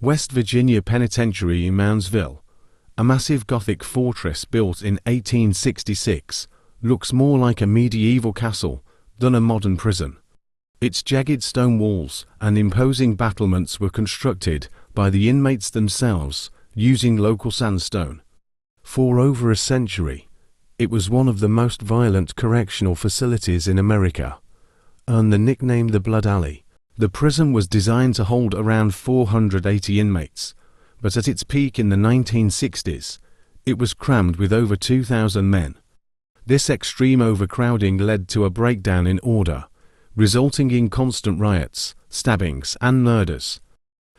West Virginia Penitentiary in Moundsville, a massive Gothic fortress built in 1866, looks more like a medieval castle than a modern prison. Its jagged stone walls and imposing battlements were constructed by the inmates themselves using local sandstone. For over a century, it was one of the most violent correctional facilities in America, earned the nickname the Blood Alley. The prison was designed to hold around 480 inmates, but at its peak in the 1960s, it was crammed with over 2,000 men. This extreme overcrowding led to a breakdown in order, resulting in constant riots, stabbings, and murders.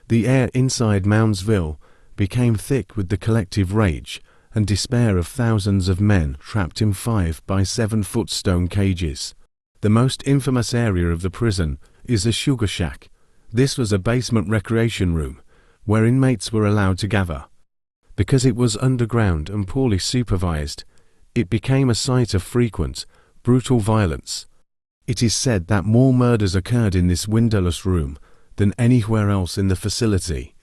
The air inside Moundsville became thick with the collective rage and despair of thousands of men trapped in 5 by 7 foot stone cages. The most infamous area of the prison is the Sugar Shack. This was a basement recreation room where inmates were allowed to gather. Because it was underground and poorly supervised, it became a site of frequent, brutal violence. It is said that more murders occurred in this windowless room than anywhere else in the facility,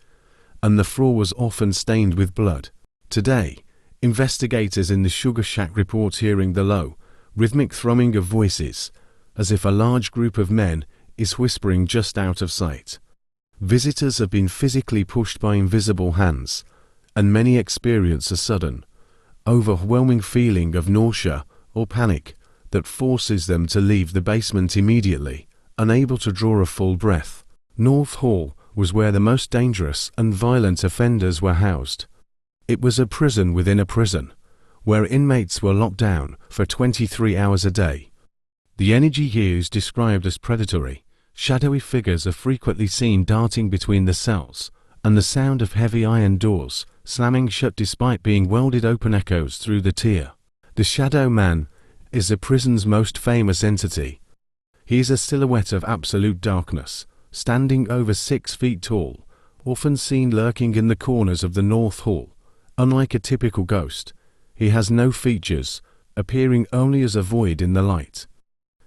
and the floor was often stained with blood. Today, investigators in the Sugar Shack report hearing the low, rhythmic thrumming of voices, as if a large group of men is whispering just out of sight. Visitors have been physically pushed by invisible hands, and many experience a sudden, overwhelming feeling of nausea or panic that forces them to leave the basement immediately, unable to draw a full breath. North Hall was where the most dangerous and violent offenders were housed. It was a prison within a prison, where inmates were locked down for 23 hours a day. The energy here is described as predatory. Shadowy figures are frequently seen darting between the cells, and the sound of heavy iron doors slamming shut despite being welded open echoes through the tier. The Shadow Man is the prison's most famous entity. He is a silhouette of absolute darkness, standing over 6 feet tall, often seen lurking in the corners of the North Hall. Unlike a typical ghost, he has no features, appearing only as a void in the light.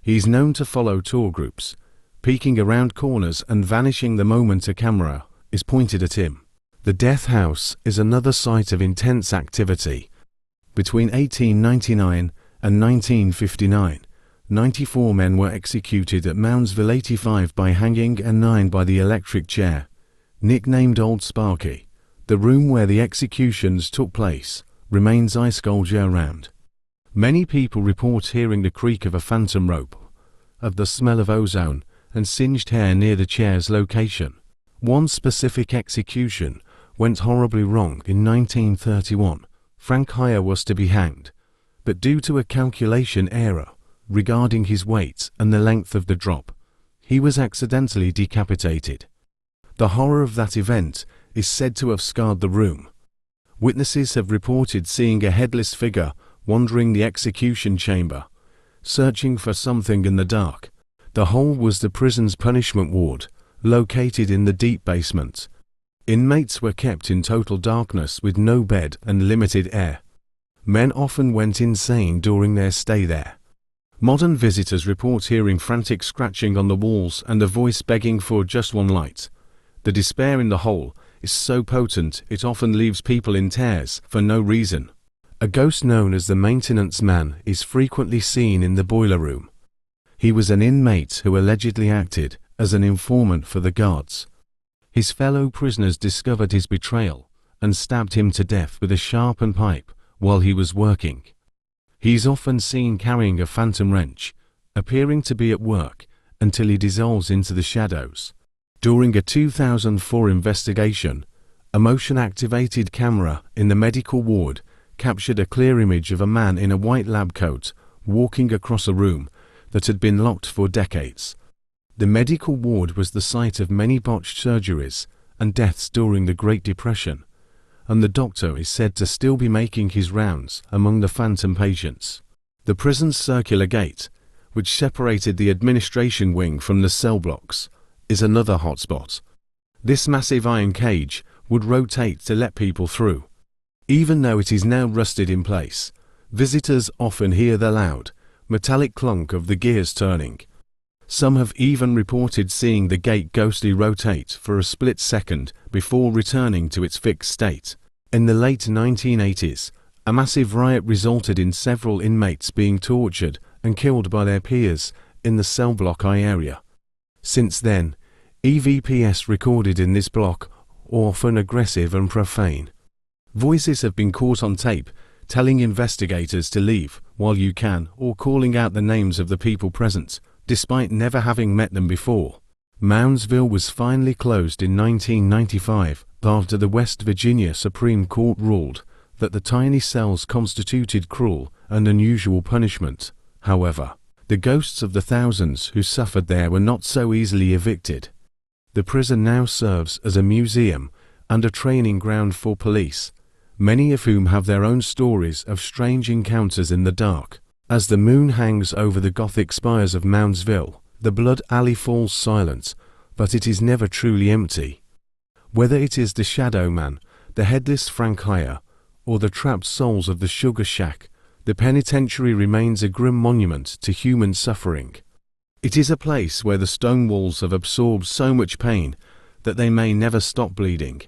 He is known to follow tour groups, peeking around corners and vanishing the moment a camera is pointed at him. The Death House is another site of intense activity. Between 1899 and 1959, 94 men were executed at Moundsville, 85 by hanging and 9 by the electric chair. Nicknamed Old Sparky, the room where the executions took place remains ice cold year-round. Many people report hearing the creak of a phantom rope, of the smell of ozone and singed hair near the chair's location. One specific execution went horribly wrong in 1931. Frank Heyer was to be hanged, but due to a calculation error regarding his weight and the length of the drop, he was accidentally decapitated. The horror of that event is said to have scarred the room. Witnesses have reported seeing a headless figure wandering the execution chamber, searching for something in the dark. The hole was the prison's punishment ward, located in the deep basement. Inmates were kept in total darkness with no bed and limited air. Men often went insane during their stay there. Modern visitors report hearing frantic scratching on the walls and a voice begging for just one light. The despair in the hole is so potent it often leaves people in tears for no reason. A ghost known as the Maintenance Man is frequently seen in the boiler room. He was an inmate who allegedly acted as an informant for the guards. His fellow prisoners discovered his betrayal and stabbed him to death with a sharpened pipe while he was working. He is often seen carrying a phantom wrench, appearing to be at work until he dissolves into the shadows. During a 2004 investigation, a motion-activated camera in the medical ward captured a clear image of a man in a white lab coat walking across a room that had been locked for decades. The medical ward was the site of many botched surgeries and deaths during the Great Depression, and the doctor is said to still be making his rounds among the phantom patients. The prison's circular gate, which separated the administration wing from the cell blocks, is another hotspot. This massive iron cage would rotate to let people through. Even though it is now rusted in place, visitors often hear the loud, metallic clunk of the gears turning. Some have even reported seeing the gate ghostly rotate for a split second before returning to its fixed state. In the late 1980s, a massive riot resulted in several inmates being tortured and killed by their peers in the cell block I area. Since then, EVPs recorded in this block are often aggressive and profane. Voices have been caught on tape telling investigators to leave while you can, or calling out the names of the people present, despite never having met them before. Moundsville was finally closed in 1995 after the West Virginia Supreme Court ruled that the tiny cells constituted cruel and unusual punishment. However, the ghosts of the thousands who suffered there were not so easily evicted. The prison now serves as a museum and a training ground for police, many of whom have their own stories of strange encounters in the dark. As the moon hangs over the Gothic spires of Moundsville, the blood alley falls silent, but it is never truly empty. Whether it is the Shadow Man, the headless Frank Hire, or the trapped souls of the Sugar Shack, the penitentiary remains a grim monument to human suffering. It is a place where the stone walls have absorbed so much pain that they may never stop bleeding.